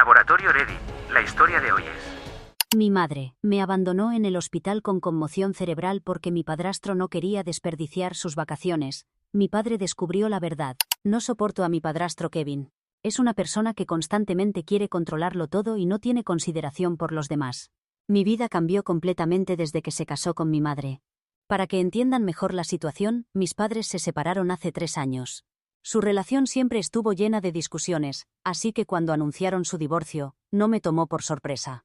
Laboratorio Ready. La historia de hoy es... Mi madre me abandonó en el hospital con conmoción cerebral porque mi padrastro no quería desperdiciar sus vacaciones. Mi padre descubrió la verdad. No soporto a mi padrastro Kevin. Es una persona que constantemente quiere controlarlo todo y no tiene consideración por los demás. Mi vida cambió completamente desde que se casó con mi madre. Para que entiendan mejor la situación, mis padres se separaron hace 3 años. Su relación siempre estuvo llena de discusiones, así que cuando anunciaron su divorcio, no me tomó por sorpresa.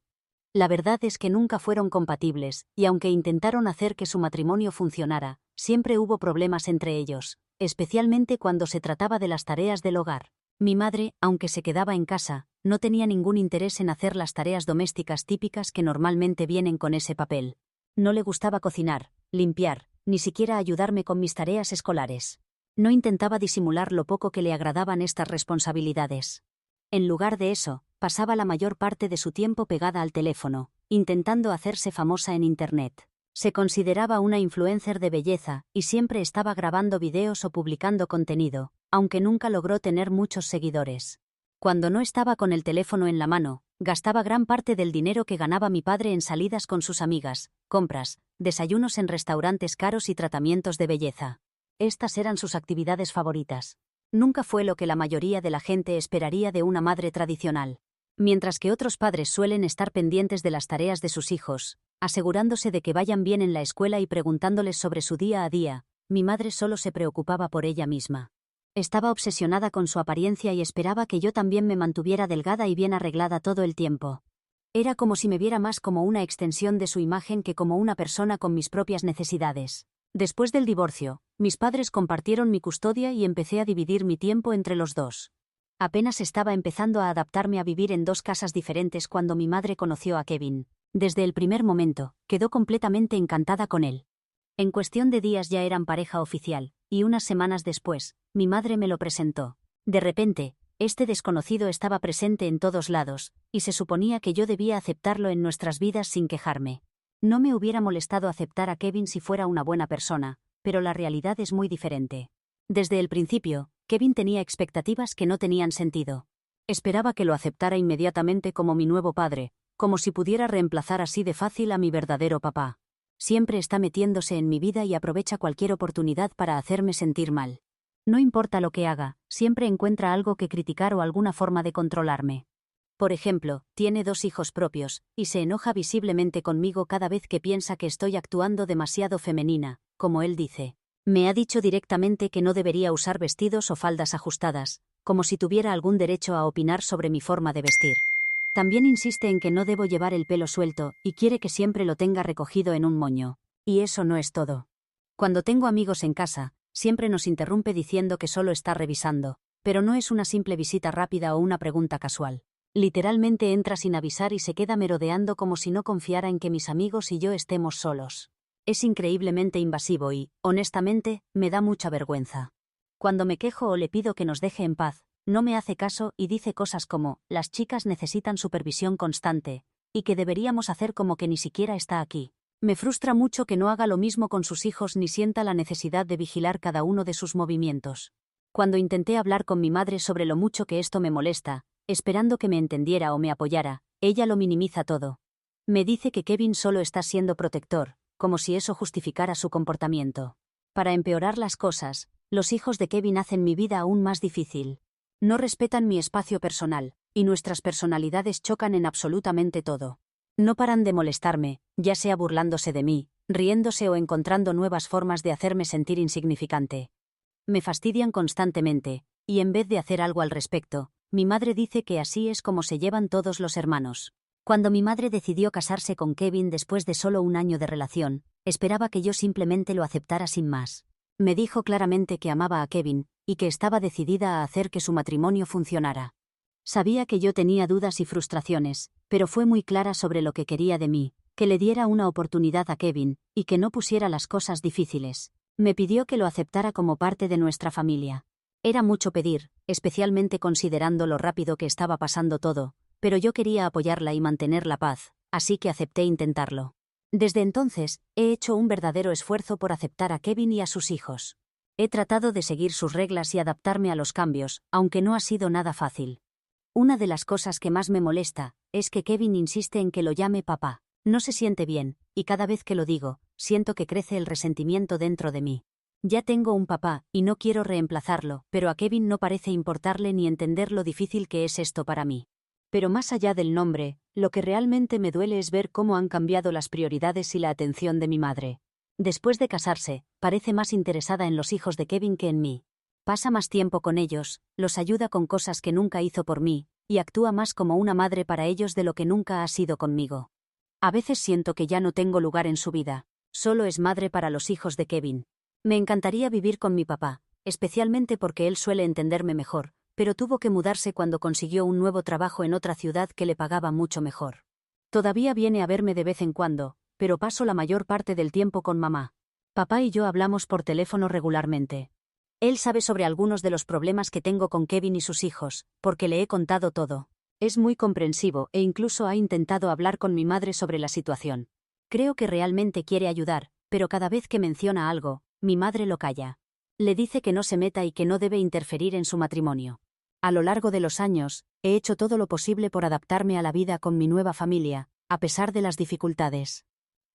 La verdad es que nunca fueron compatibles, y aunque intentaron hacer que su matrimonio funcionara, siempre hubo problemas entre ellos, especialmente cuando se trataba de las tareas del hogar. Mi madre, aunque se quedaba en casa, no tenía ningún interés en hacer las tareas domésticas típicas que normalmente vienen con ese papel. No le gustaba cocinar, limpiar, ni siquiera ayudarme con mis tareas escolares. No intentaba disimular lo poco que le agradaban estas responsabilidades. En lugar de eso, pasaba la mayor parte de su tiempo pegada al teléfono, intentando hacerse famosa en Internet. Se consideraba una influencer de belleza y siempre estaba grabando videos o publicando contenido, aunque nunca logró tener muchos seguidores. Cuando no estaba con el teléfono en la mano, gastaba gran parte del dinero que ganaba mi padre en salidas con sus amigas, compras, desayunos en restaurantes caros y tratamientos de belleza. Estas eran sus actividades favoritas. Nunca fue lo que la mayoría de la gente esperaría de una madre tradicional. Mientras que otros padres suelen estar pendientes de las tareas de sus hijos, asegurándose de que vayan bien en la escuela y preguntándoles sobre su día a día, mi madre solo se preocupaba por ella misma. Estaba obsesionada con su apariencia y esperaba que yo también me mantuviera delgada y bien arreglada todo el tiempo. Era como si me viera más como una extensión de su imagen que como una persona con mis propias necesidades. Después del divorcio, mis padres compartieron mi custodia y empecé a dividir mi tiempo entre los dos. Apenas estaba empezando a adaptarme a vivir en 2 casas diferentes cuando mi madre conoció a Kevin. Desde el primer momento, quedó completamente encantada con él. En cuestión de días ya eran pareja oficial, y unas semanas después, mi madre me lo presentó. De repente, este desconocido estaba presente en todos lados, y se suponía que yo debía aceptarlo en nuestras vidas sin quejarme. No me hubiera molestado aceptar a Kevin si fuera una buena persona, pero la realidad es muy diferente. Desde el principio, Kevin tenía expectativas que no tenían sentido. Esperaba que lo aceptara inmediatamente como mi nuevo padre, como si pudiera reemplazar así de fácil a mi verdadero papá. Siempre está metiéndose en mi vida y aprovecha cualquier oportunidad para hacerme sentir mal. No importa lo que haga, siempre encuentra algo que criticar o alguna forma de controlarme. Por ejemplo, tiene 2 hijos propios, y se enoja visiblemente conmigo cada vez que piensa que estoy actuando demasiado femenina, como él dice. Me ha dicho directamente que no debería usar vestidos o faldas ajustadas, como si tuviera algún derecho a opinar sobre mi forma de vestir. También insiste en que no debo llevar el pelo suelto, y quiere que siempre lo tenga recogido en un moño. Y eso no es todo. Cuando tengo amigos en casa, siempre nos interrumpe diciendo que solo está revisando, pero no es una simple visita rápida o una pregunta casual. Literalmente entra sin avisar y se queda merodeando como si no confiara en que mis amigos y yo estemos solos. Es increíblemente invasivo y, honestamente, me da mucha vergüenza. Cuando me quejo o le pido que nos deje en paz, no me hace caso y dice cosas como, las chicas necesitan supervisión constante, y que deberíamos hacer como que ni siquiera está aquí. Me frustra mucho que no haga lo mismo con sus hijos ni sienta la necesidad de vigilar cada uno de sus movimientos. Cuando intenté hablar con mi madre sobre lo mucho que esto me molesta, esperando que me entendiera o me apoyara, ella lo minimiza todo. Me dice que Kevin solo está siendo protector, como si eso justificara su comportamiento. Para empeorar las cosas, los hijos de Kevin hacen mi vida aún más difícil. No respetan mi espacio personal, y nuestras personalidades chocan en absolutamente todo. No paran de molestarme, ya sea burlándose de mí, riéndose o encontrando nuevas formas de hacerme sentir insignificante. Me fastidian constantemente, y en vez de hacer algo al respecto, mi madre dice que así es como se llevan todos los hermanos. Cuando mi madre decidió casarse con Kevin después de solo 1 año de relación, esperaba que yo simplemente lo aceptara sin más. Me dijo claramente que amaba a Kevin, y que estaba decidida a hacer que su matrimonio funcionara. Sabía que yo tenía dudas y frustraciones, pero fue muy clara sobre lo que quería de mí, que le diera una oportunidad a Kevin, y que no pusiera las cosas difíciles. Me pidió que lo aceptara como parte de nuestra familia. Era mucho pedir, especialmente considerando lo rápido que estaba pasando todo, pero yo quería apoyarla y mantener la paz, así que acepté intentarlo. Desde entonces, he hecho un verdadero esfuerzo por aceptar a Kevin y a sus hijos. He tratado de seguir sus reglas y adaptarme a los cambios, aunque no ha sido nada fácil. Una de las cosas que más me molesta es que Kevin insiste en que lo llame papá. No se siente bien, y cada vez que lo digo, siento que crece el resentimiento dentro de mí. Ya tengo un papá, y no quiero reemplazarlo, pero a Kevin no parece importarle ni entender lo difícil que es esto para mí. Pero más allá del nombre, lo que realmente me duele es ver cómo han cambiado las prioridades y la atención de mi madre. Después de casarse, parece más interesada en los hijos de Kevin que en mí. Pasa más tiempo con ellos, los ayuda con cosas que nunca hizo por mí, y actúa más como una madre para ellos de lo que nunca ha sido conmigo. A veces siento que ya no tengo lugar en su vida, solo es madre para los hijos de Kevin. Me encantaría vivir con mi papá, especialmente porque él suele entenderme mejor, pero tuvo que mudarse cuando consiguió un nuevo trabajo en otra ciudad que le pagaba mucho mejor. Todavía viene a verme de vez en cuando, pero paso la mayor parte del tiempo con mamá. Papá y yo hablamos por teléfono regularmente. Él sabe sobre algunos de los problemas que tengo con Kevin y sus hijos, porque le he contado todo. Es muy comprensivo e incluso ha intentado hablar con mi madre sobre la situación. Creo que realmente quiere ayudar, pero cada vez que menciona algo, mi madre lo calla. Le dice que no se meta y que no debe interferir en su matrimonio. A lo largo de los años, he hecho todo lo posible por adaptarme a la vida con mi nueva familia, a pesar de las dificultades.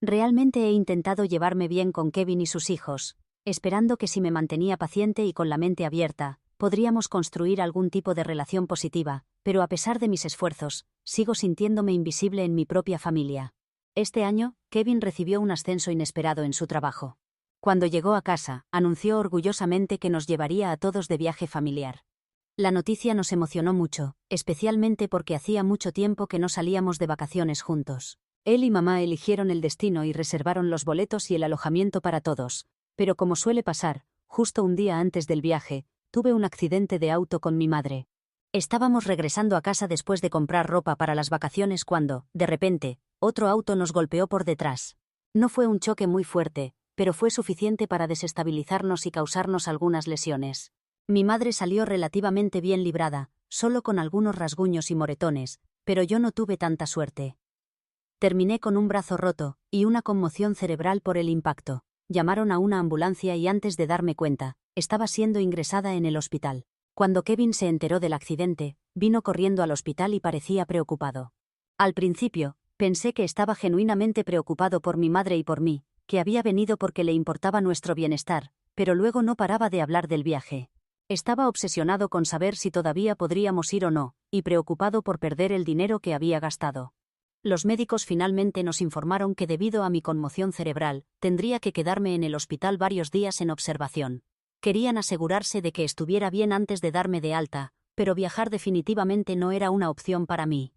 Realmente he intentado llevarme bien con Kevin y sus hijos, esperando que si me mantenía paciente y con la mente abierta, podríamos construir algún tipo de relación positiva, pero a pesar de mis esfuerzos, sigo sintiéndome invisible en mi propia familia. Este año, Kevin recibió un ascenso inesperado en su trabajo. Cuando llegó a casa, anunció orgullosamente que nos llevaría a todos de viaje familiar. La noticia nos emocionó mucho, especialmente porque hacía mucho tiempo que no salíamos de vacaciones juntos. Él y mamá eligieron el destino y reservaron los boletos y el alojamiento para todos, pero como suele pasar, justo un día antes del viaje, tuve un accidente de auto con mi madre. Estábamos regresando a casa después de comprar ropa para las vacaciones cuando, de repente, otro auto nos golpeó por detrás. No fue un choque muy fuerte, pero fue suficiente para desestabilizarnos y causarnos algunas lesiones. Mi madre salió relativamente bien librada, solo con algunos rasguños y moretones, pero yo no tuve tanta suerte. Terminé con un brazo roto y una conmoción cerebral por el impacto. Llamaron a una ambulancia y antes de darme cuenta, estaba siendo ingresada en el hospital. Cuando Kevin se enteró del accidente, vino corriendo al hospital y parecía preocupado. Al principio, pensé que estaba genuinamente preocupado por mi madre y por mí, que había venido porque le importaba nuestro bienestar, pero luego no paraba de hablar del viaje. Estaba obsesionado con saber si todavía podríamos ir o no, y preocupado por perder el dinero que había gastado. Los médicos finalmente nos informaron que debido a mi conmoción cerebral, tendría que quedarme en el hospital varios días en observación. Querían asegurarse de que estuviera bien antes de darme de alta, pero viajar definitivamente no era una opción para mí.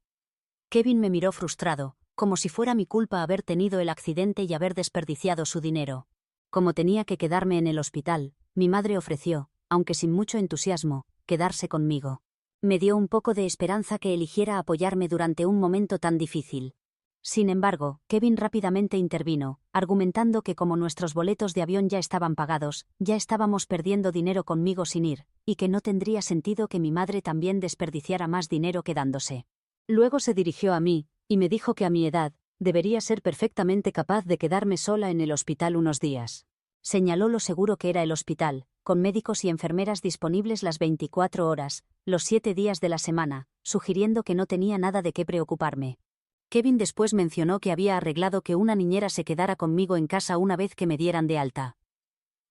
Kevin me miró frustrado, como si fuera mi culpa haber tenido el accidente y haber desperdiciado su dinero. Como tenía que quedarme en el hospital, mi madre ofreció, aunque sin mucho entusiasmo, quedarse conmigo. Me dio un poco de esperanza que eligiera apoyarme durante un momento tan difícil. Sin embargo, Kevin rápidamente intervino, argumentando que como nuestros boletos de avión ya estaban pagados, ya estábamos perdiendo dinero conmigo sin ir, y que no tendría sentido que mi madre también desperdiciara más dinero quedándose. Luego se dirigió a mí, y me dijo que a mi edad, debería ser perfectamente capaz de quedarme sola en el hospital unos días. Señaló lo seguro que era el hospital, con médicos y enfermeras disponibles las 24 horas, los 7 días de la semana, sugiriendo que no tenía nada de qué preocuparme. Kevin después mencionó que había arreglado que una niñera se quedara conmigo en casa una vez que me dieran de alta.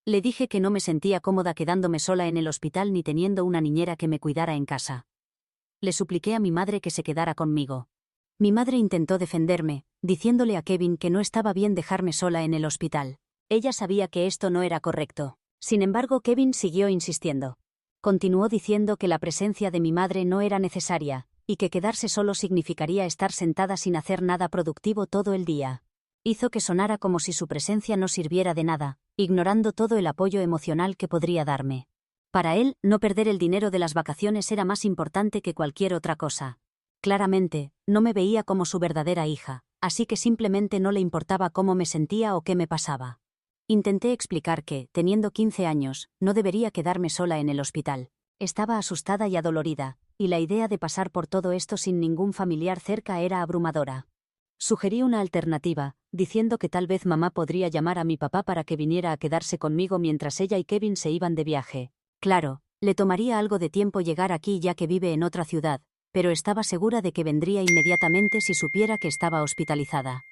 Le dije que no me sentía cómoda quedándome sola en el hospital ni teniendo una niñera que me cuidara en casa. Le supliqué a mi madre que se quedara conmigo. Mi madre intentó defenderme, diciéndole a Kevin que no estaba bien dejarme sola en el hospital. Ella sabía que esto no era correcto. Sin embargo, Kevin siguió insistiendo. Continuó diciendo que la presencia de mi madre no era necesaria, y que quedarse solo significaría estar sentada sin hacer nada productivo todo el día. Hizo que sonara como si su presencia no sirviera de nada, ignorando todo el apoyo emocional que podría darme. Para él, no perder el dinero de las vacaciones era más importante que cualquier otra cosa. Claramente, no me veía como su verdadera hija, así que simplemente no le importaba cómo me sentía o qué me pasaba. Intenté explicar que, teniendo 15 años, no debería quedarme sola en el hospital. Estaba asustada y adolorida, y la idea de pasar por todo esto sin ningún familiar cerca era abrumadora. Sugerí una alternativa, diciendo que tal vez mamá podría llamar a mi papá para que viniera a quedarse conmigo mientras ella y Kevin se iban de viaje. Claro, le tomaría algo de tiempo llegar aquí ya que vive en otra ciudad, pero estaba segura de que vendría inmediatamente si supiera que estaba hospitalizada.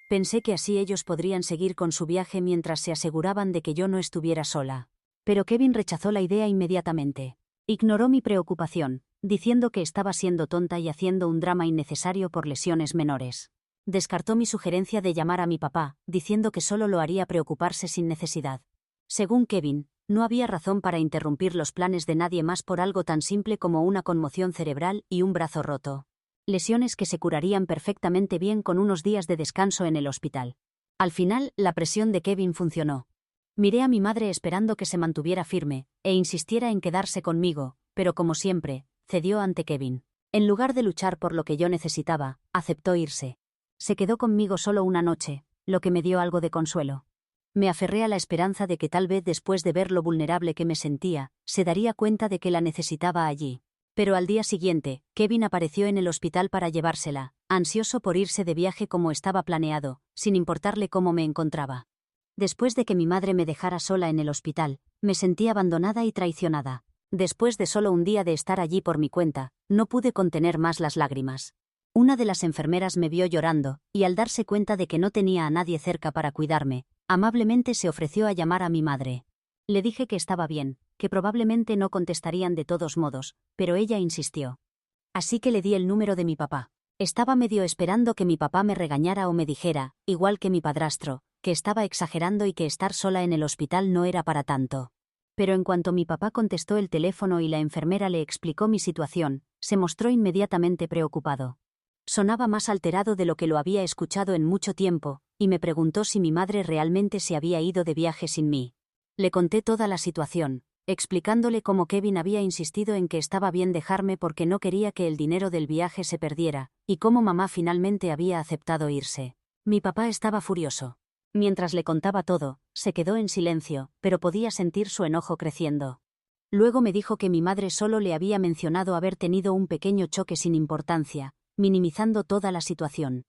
Pensé que así ellos podrían seguir con su viaje mientras se aseguraban de que yo no estuviera sola. Pero Kevin rechazó la idea inmediatamente. Ignoró mi preocupación, diciendo que estaba siendo tonta y haciendo un drama innecesario por lesiones menores. Descartó mi sugerencia de llamar a mi papá, diciendo que solo lo haría preocuparse sin necesidad. Según Kevin, no había razón para interrumpir los planes de nadie más por algo tan simple como una conmoción cerebral y un brazo roto. Lesiones que se curarían perfectamente bien con unos días de descanso en el hospital. Al final, la presión de Kevin funcionó. Miré a mi madre esperando que se mantuviera firme e insistiera en quedarse conmigo, pero como siempre, cedió ante Kevin. En lugar de luchar por lo que yo necesitaba, aceptó irse. Se quedó conmigo solo una noche, lo que me dio algo de consuelo. Me aferré a la esperanza de que tal vez después de ver lo vulnerable que me sentía, se daría cuenta de que la necesitaba allí. Pero al día siguiente, Kevin apareció en el hospital para llevársela, ansioso por irse de viaje como estaba planeado, sin importarle cómo me encontraba. Después de que mi madre me dejara sola en el hospital, me sentí abandonada y traicionada. Después de solo un día de estar allí por mi cuenta, no pude contener más las lágrimas. Una de las enfermeras me vio llorando, y al darse cuenta de que no tenía a nadie cerca para cuidarme, amablemente se ofreció a llamar a mi madre. Le dije que estaba bien, que probablemente no contestarían de todos modos, pero ella insistió. Así que le di el número de mi papá. Estaba medio esperando que mi papá me regañara o me dijera, igual que mi padrastro, que estaba exagerando y que estar sola en el hospital no era para tanto. Pero en cuanto mi papá contestó el teléfono y la enfermera le explicó mi situación, se mostró inmediatamente preocupado. Sonaba más alterado de lo que lo había escuchado en mucho tiempo, y me preguntó si mi madre realmente se había ido de viaje sin mí. Le conté toda la situación, explicándole cómo Kevin había insistido en que estaba bien dejarme porque no quería que el dinero del viaje se perdiera, y cómo mamá finalmente había aceptado irse. Mi papá estaba furioso. Mientras le contaba todo, se quedó en silencio, pero podía sentir su enojo creciendo. Luego me dijo que mi madre solo le había mencionado haber tenido un pequeño choque sin importancia, minimizando toda la situación.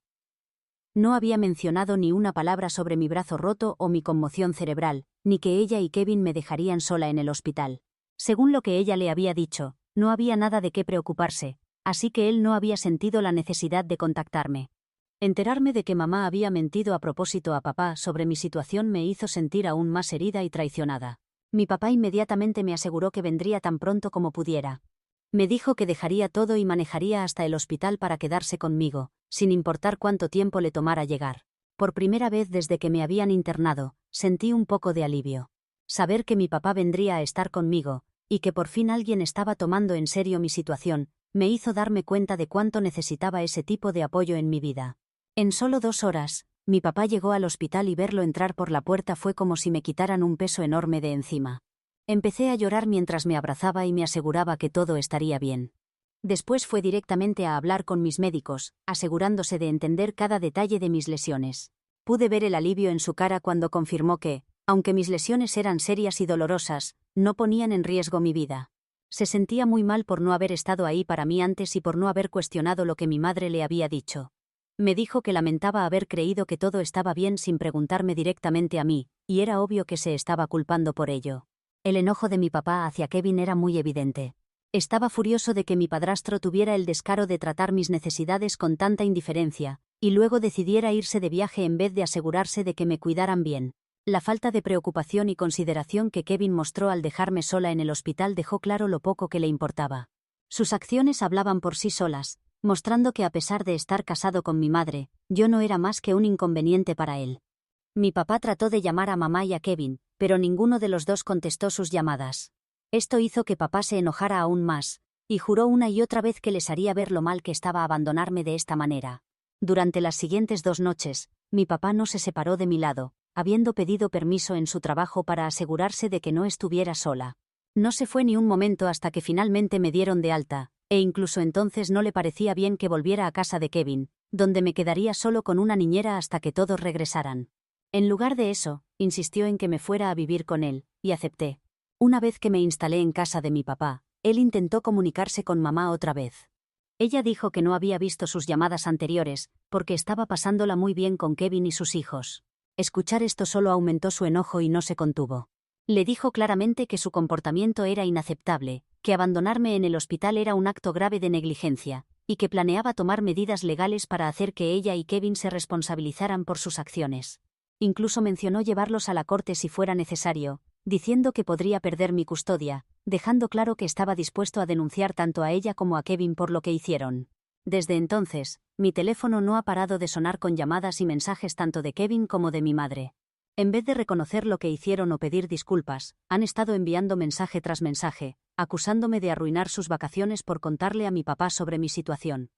No había mencionado ni una palabra sobre mi brazo roto o mi conmoción cerebral, ni que ella y Kevin me dejarían sola en el hospital. Según lo que ella le había dicho, no había nada de qué preocuparse, así que él no había sentido la necesidad de contactarme. Enterarme de que mamá había mentido a propósito a papá sobre mi situación me hizo sentir aún más herida y traicionada. Mi papá inmediatamente me aseguró que vendría tan pronto como pudiera. Me dijo que dejaría todo y manejaría hasta el hospital para quedarse conmigo, sin importar cuánto tiempo le tomara llegar. Por primera vez desde que me habían internado, sentí un poco de alivio. Saber que mi papá vendría a estar conmigo, y que por fin alguien estaba tomando en serio mi situación, me hizo darme cuenta de cuánto necesitaba ese tipo de apoyo en mi vida. En solo 2 horas, mi papá llegó al hospital y verlo entrar por la puerta fue como si me quitaran un peso enorme de encima. Empecé a llorar mientras me abrazaba y me aseguraba que todo estaría bien. Después fue directamente a hablar con mis médicos, asegurándose de entender cada detalle de mis lesiones. Pude ver el alivio en su cara cuando confirmó que, aunque mis lesiones eran serias y dolorosas, no ponían en riesgo mi vida. Se sentía muy mal por no haber estado ahí para mí antes y por no haber cuestionado lo que mi madre le había dicho. Me dijo que lamentaba haber creído que todo estaba bien sin preguntarme directamente a mí, y era obvio que se estaba culpando por ello. El enojo de mi papá hacia Kevin era muy evidente. Estaba furioso de que mi padrastro tuviera el descaro de tratar mis necesidades con tanta indiferencia, y luego decidiera irse de viaje en vez de asegurarse de que me cuidaran bien. La falta de preocupación y consideración que Kevin mostró al dejarme sola en el hospital dejó claro lo poco que le importaba. Sus acciones hablaban por sí solas, mostrando que a pesar de estar casado con mi madre, yo no era más que un inconveniente para él. Mi papá trató de llamar a mamá y a Kevin, pero ninguno de los dos contestó sus llamadas. Esto hizo que papá se enojara aún más, y juró una y otra vez que les haría ver lo mal que estaba abandonarme de esta manera. Durante las siguientes 2 noches, mi papá no se separó de mi lado, habiendo pedido permiso en su trabajo para asegurarse de que no estuviera sola. No se fue ni un momento hasta que finalmente me dieron de alta, e incluso entonces no le parecía bien que volviera a casa de Kevin, donde me quedaría solo con una niñera hasta que todos regresaran. En lugar de eso, insistió en que me fuera a vivir con él, y acepté. Una vez que me instalé en casa de mi papá, él intentó comunicarse con mamá otra vez. Ella dijo que no había visto sus llamadas anteriores, porque estaba pasándola muy bien con Kevin y sus hijos. Escuchar esto solo aumentó su enojo y no se contuvo. Le dijo claramente que su comportamiento era inaceptable, que abandonarme en el hospital era un acto grave de negligencia, y que planeaba tomar medidas legales para hacer que ella y Kevin se responsabilizaran por sus acciones. Incluso mencionó llevarlos a la corte si fuera necesario, diciendo que podría perder mi custodia, dejando claro que estaba dispuesto a denunciar tanto a ella como a Kevin por lo que hicieron. Desde entonces, mi teléfono no ha parado de sonar con llamadas y mensajes tanto de Kevin como de mi madre. En vez de reconocer lo que hicieron o pedir disculpas, han estado enviando mensaje tras mensaje, acusándome de arruinar sus vacaciones por contarle a mi papá sobre mi situación.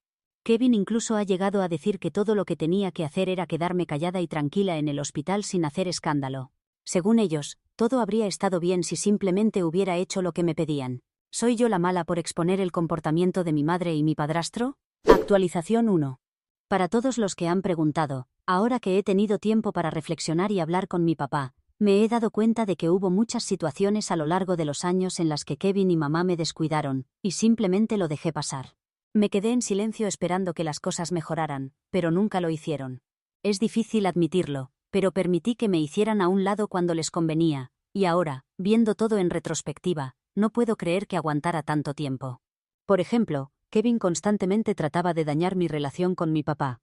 Kevin incluso ha llegado a decir que todo lo que tenía que hacer era quedarme callada y tranquila en el hospital sin hacer escándalo. Según ellos, todo habría estado bien si simplemente hubiera hecho lo que me pedían. ¿Soy yo la mala por exponer el comportamiento de mi madre y mi padrastro? Actualización 1. Para todos los que han preguntado, ahora que he tenido tiempo para reflexionar y hablar con mi papá, me he dado cuenta de que hubo muchas situaciones a lo largo de los años en las que Kevin y mamá me descuidaron, y simplemente lo dejé pasar. Me quedé en silencio esperando que las cosas mejoraran, pero nunca lo hicieron. Es difícil admitirlo, pero permití que me hicieran a un lado cuando les convenía, y ahora, viendo todo en retrospectiva, no puedo creer que aguantara tanto tiempo. Por ejemplo, Kevin constantemente trataba de dañar mi relación con mi papá.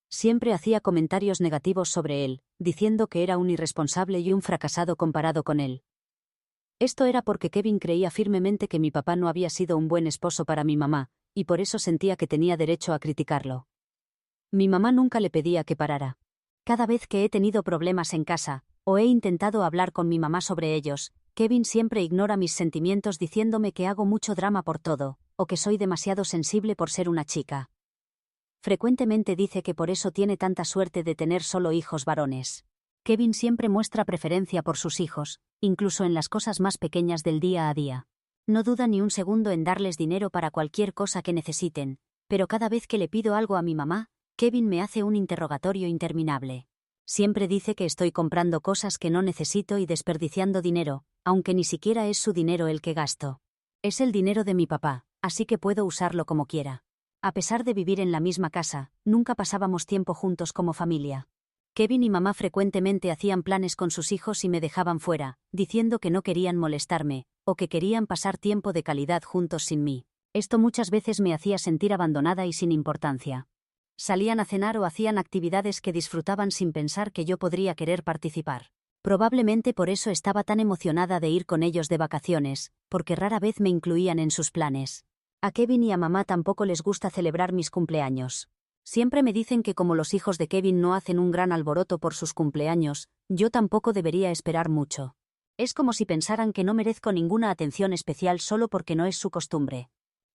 Siempre hacía comentarios negativos sobre él, diciendo que era un irresponsable y un fracasado comparado con él. Esto era porque Kevin creía firmemente que mi papá no había sido un buen esposo para mi mamá, y por eso sentía que tenía derecho a criticarlo. Mi mamá nunca le pedía que parara. Cada vez que he tenido problemas en casa, o he intentado hablar con mi mamá sobre ellos, Kevin siempre ignora mis sentimientos diciéndome que hago mucho drama por todo, o que soy demasiado sensible por ser una chica. Frecuentemente dice que por eso tiene tanta suerte de tener solo hijos varones. Kevin siempre muestra preferencia por sus hijos, incluso en las cosas más pequeñas del día a día. No duda ni un segundo en darles dinero para cualquier cosa que necesiten, pero cada vez que le pido algo a mi mamá, Kevin me hace un interrogatorio interminable. Siempre dice que estoy comprando cosas que no necesito y desperdiciando dinero, aunque ni siquiera es su dinero el que gasto. Es el dinero de mi papá, así que puedo usarlo como quiera. A pesar de vivir en la misma casa, nunca pasábamos tiempo juntos como familia. Kevin y mamá frecuentemente hacían planes con sus hijos y me dejaban fuera, diciendo que no querían molestarme, o que querían pasar tiempo de calidad juntos sin mí. Esto muchas veces me hacía sentir abandonada y sin importancia. Salían a cenar o hacían actividades que disfrutaban sin pensar que yo podría querer participar. Probablemente por eso estaba tan emocionada de ir con ellos de vacaciones, porque rara vez me incluían en sus planes. A Kevin y a mamá tampoco les gusta celebrar mis cumpleaños. Siempre me dicen que como los hijos de Kevin no hacen un gran alboroto por sus cumpleaños, yo tampoco debería esperar mucho. Es como si pensaran que no merezco ninguna atención especial solo porque no es su costumbre.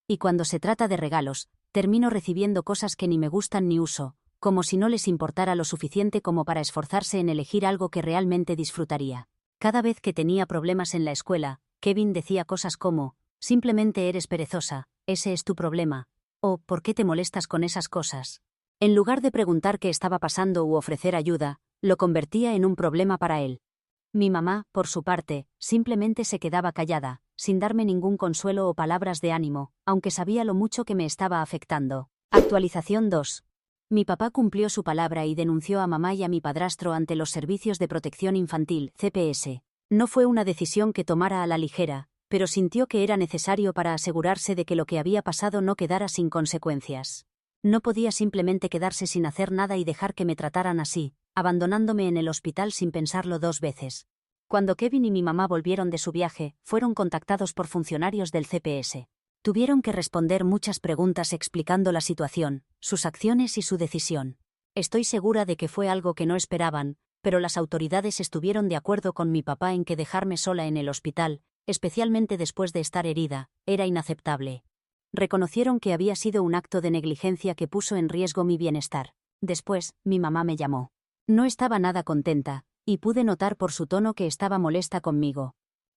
Y cuando se trata de regalos, termino recibiendo cosas que ni me gustan ni uso, como si no les importara lo suficiente como para esforzarse en elegir algo que realmente disfrutaría. Cada vez que tenía problemas en la escuela, Kevin decía cosas como, simplemente eres perezosa, ese es tu problema, o ¿por qué te molestas con esas cosas? En lugar de preguntar qué estaba pasando u ofrecer ayuda, lo convertía en un problema para él. Mi mamá, por su parte, simplemente se quedaba callada, sin darme ningún consuelo o palabras de ánimo, aunque sabía lo mucho que me estaba afectando. Actualización 2. Mi papá cumplió su palabra y denunció a mamá y a mi padrastro ante los Servicios de Protección Infantil, CPS. No fue una decisión que tomara a la ligera, pero sintió que era necesario para asegurarse de que lo que había pasado no quedara sin consecuencias. No podía simplemente quedarse sin hacer nada y dejar que me trataran así, abandonándome en el hospital sin pensarlo dos veces. Cuando Kevin y mi mamá volvieron de su viaje, fueron contactados por funcionarios del CPS. Tuvieron que responder muchas preguntas explicando la situación, sus acciones y su decisión. Estoy segura de que fue algo que no esperaban, pero las autoridades estuvieron de acuerdo con mi papá en que dejarme sola en el hospital, especialmente después de estar herida, era inaceptable. Reconocieron que había sido un acto de negligencia que puso en riesgo mi bienestar. Después, mi mamá me llamó. No estaba nada contenta, y pude notar por su tono que estaba molesta conmigo.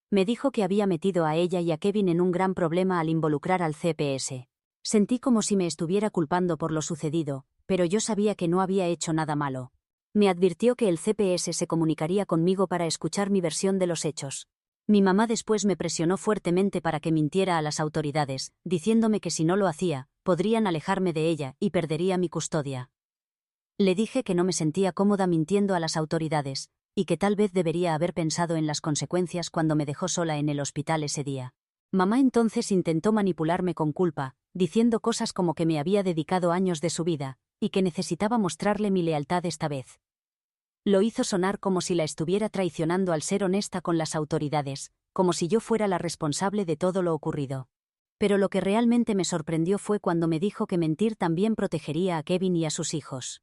Me dijo que había metido a ella y a Kevin en un gran problema al involucrar al CPS. Sentí como si me estuviera culpando por lo sucedido, pero yo sabía que no había hecho nada malo. Me advirtió que el CPS se comunicaría conmigo para escuchar mi versión de los hechos. Mi mamá después me presionó fuertemente para que mintiera a las autoridades, diciéndome que si no lo hacía, podrían alejarme de ella y perdería mi custodia. Le dije que no me sentía cómoda mintiendo a las autoridades, y que tal vez debería haber pensado en las consecuencias cuando me dejó sola en el hospital ese día. Mamá entonces intentó manipularme con culpa, diciendo cosas como que me había dedicado años de su vida, y que necesitaba mostrarle mi lealtad esta vez. Lo hizo sonar como si la estuviera traicionando al ser honesta con las autoridades, como si yo fuera la responsable de todo lo ocurrido. Pero lo que realmente me sorprendió fue cuando me dijo que mentir también protegería a Kevin y a sus hijos.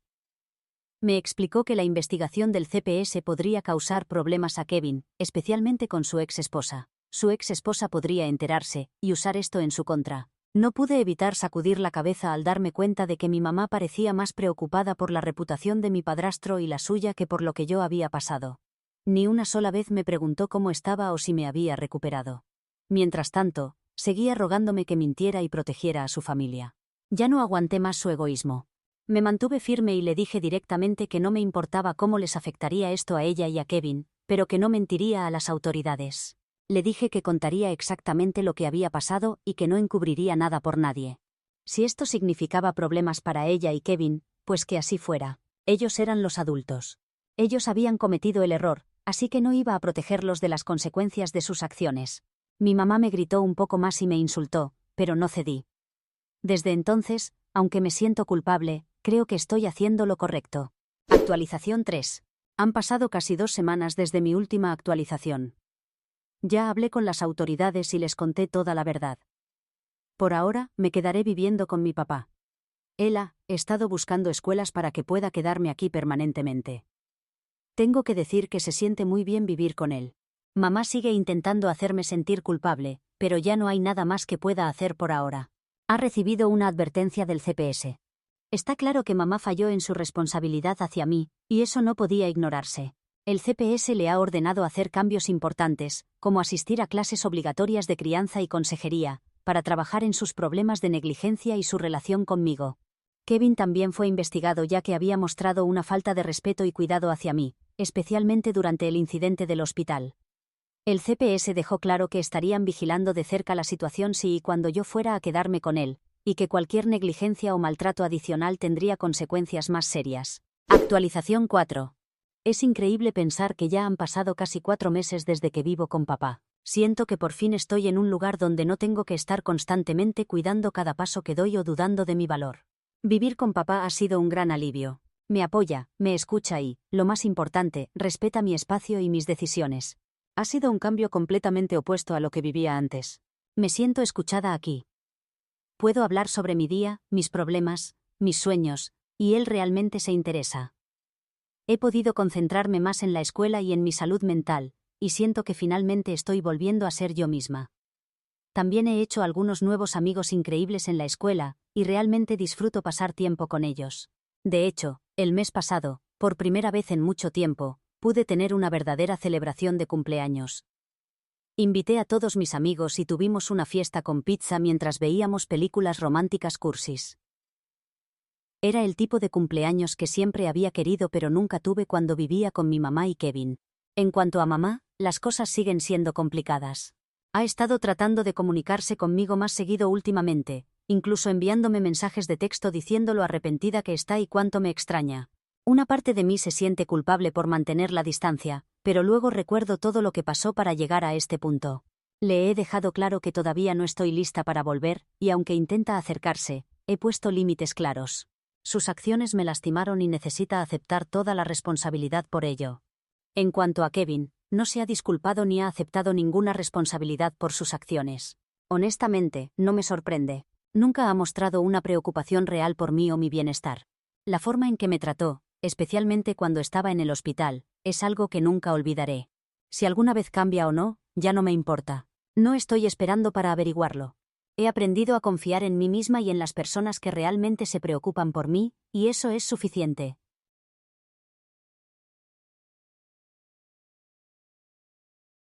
Me explicó que la investigación del CPS podría causar problemas a Kevin, especialmente con su ex esposa. Su ex esposa podría enterarse y usar esto en su contra. No pude evitar sacudir la cabeza al darme cuenta de que mi mamá parecía más preocupada por la reputación de mi padrastro y la suya que por lo que yo había pasado. Ni una sola vez me preguntó cómo estaba o si me había recuperado. Mientras tanto, seguía rogándome que mintiera y protegiera a su familia. Ya no aguanté más su egoísmo. Me mantuve firme y le dije directamente que no me importaba cómo les afectaría esto a ella y a Kevin, pero que no mentiría a las autoridades. Le dije que contaría exactamente lo que había pasado y que no encubriría nada por nadie. Si esto significaba problemas para ella y Kevin, pues que así fuera. Ellos eran los adultos. Ellos habían cometido el error, así que no iba a protegerlos de las consecuencias de sus acciones. Mi mamá me gritó un poco más y me insultó, pero no cedí. Desde entonces, aunque me siento culpable, creo que estoy haciendo lo correcto. Actualización 3. Han pasado casi 2 semanas desde mi última actualización. Ya hablé con las autoridades y les conté toda la verdad. Por ahora, me quedaré viviendo con mi papá. Él ha estado buscando escuelas para que pueda quedarme aquí permanentemente. Tengo que decir que se siente muy bien vivir con él. Mamá sigue intentando hacerme sentir culpable, pero ya no hay nada más que pueda hacer por ahora. Ha recibido una advertencia del CPS. Está claro que mamá falló en su responsabilidad hacia mí, y eso no podía ignorarse. El CPS le ha ordenado hacer cambios importantes, como asistir a clases obligatorias de crianza y consejería, para trabajar en sus problemas de negligencia y su relación conmigo. Kevin también fue investigado ya que había mostrado una falta de respeto y cuidado hacia mí, especialmente durante el incidente del hospital. El CPS dejó claro que estarían vigilando de cerca la situación si y cuando yo fuera a quedarme con él, y que cualquier negligencia o maltrato adicional tendría consecuencias más serias. Actualización 4. Es increíble pensar que ya han pasado casi 4 meses desde que vivo con papá. Siento que por fin estoy en un lugar donde no tengo que estar constantemente cuidando cada paso que doy o dudando de mi valor. Vivir con papá ha sido un gran alivio. Me apoya, me escucha y, lo más importante, respeta mi espacio y mis decisiones. Ha sido un cambio completamente opuesto a lo que vivía antes. Me siento escuchada aquí. Puedo hablar sobre mi día, mis problemas, mis sueños, y él realmente se interesa. He podido concentrarme más en la escuela y en mi salud mental, y siento que finalmente estoy volviendo a ser yo misma. También he hecho algunos nuevos amigos increíbles en la escuela, y realmente disfruto pasar tiempo con ellos. De hecho, el mes pasado, por primera vez en mucho tiempo, pude tener una verdadera celebración de cumpleaños. Invité a todos mis amigos y tuvimos una fiesta con pizza mientras veíamos películas románticas cursis. Era el tipo de cumpleaños que siempre había querido pero nunca tuve cuando vivía con mi mamá y Kevin. En cuanto a mamá, las cosas siguen siendo complicadas. Ha estado tratando de comunicarse conmigo más seguido últimamente, incluso enviándome mensajes de texto diciendo lo arrepentida que está y cuánto me extraña. Una parte de mí se siente culpable por mantener la distancia, pero luego recuerdo todo lo que pasó para llegar a este punto. Le he dejado claro que todavía no estoy lista para volver, y aunque intenta acercarse, he puesto límites claros. Sus acciones me lastimaron y necesita aceptar toda la responsabilidad por ello. En cuanto a Kevin, no se ha disculpado ni ha aceptado ninguna responsabilidad por sus acciones. Honestamente, no me sorprende. Nunca ha mostrado una preocupación real por mí o mi bienestar. La forma en que me trató, especialmente cuando estaba en el hospital, es algo que nunca olvidaré. Si alguna vez cambia o no, ya no me importa. No estoy esperando para averiguarlo. He aprendido a confiar en mí misma y en las personas que realmente se preocupan por mí, y eso es suficiente.